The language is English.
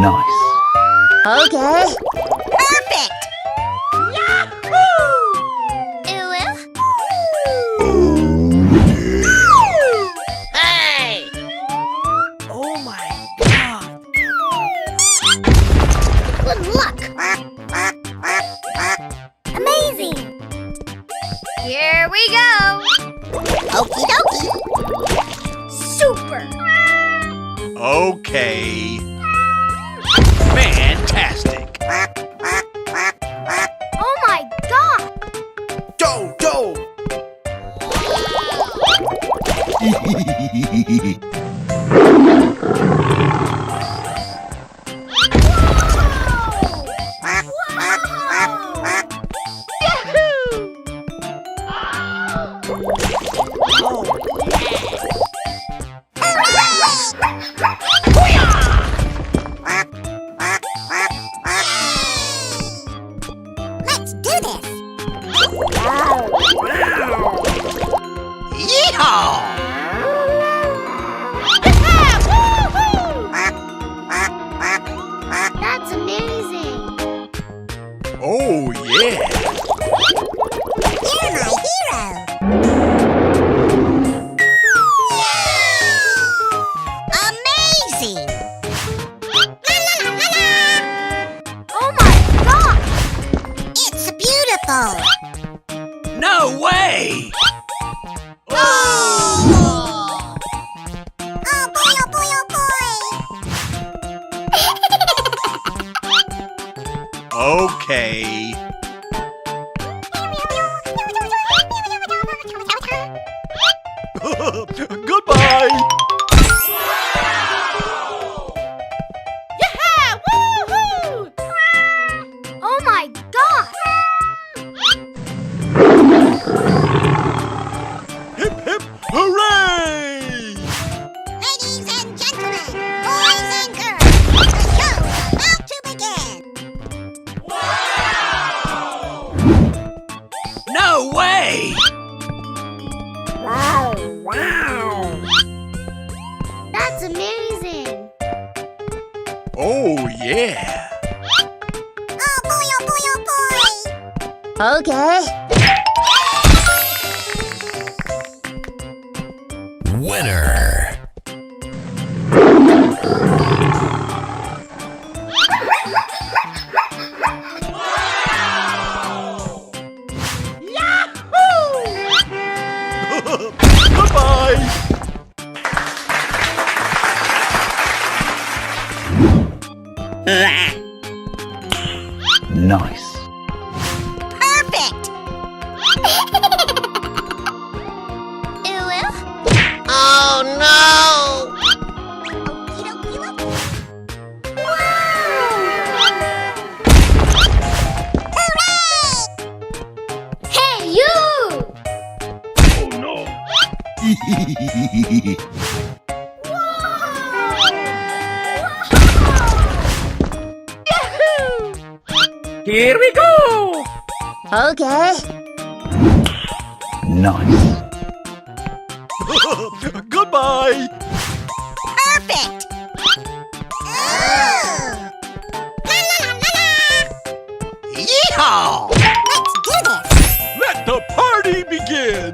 Nice. Okay. Perfect! Yahoo! Hey! Oh my God! Good luck! Amazing! Here we go! Okie dokie! Super! Okay. Fantastic. Oh my God! Go, go! Let's do this! Yeehaw! That's amazing! Oh, yeah. You're my hero! Amazing! La la la la la! Oh my God! It's beautiful! No way! Oh! Oh boy, oh boy, oh boy! Okay. Goodbye! Yeah! Woohoo! Oh my God! Hip hip hooray! Ladies and gentlemen, boys and girls, the show is about to begin! No way! That's amazing! Oh, yeah. Oh boy, oh boy, oh boy! Okay. Winner. Goodbye! Nice. Perfect! Oh no! Hooray! Hey you! Oh, no. Here we go! Okay. Nice. Goodbye! Perfect! Oh. La la la la la! Yeehaw! Let's do this! Let the party begin!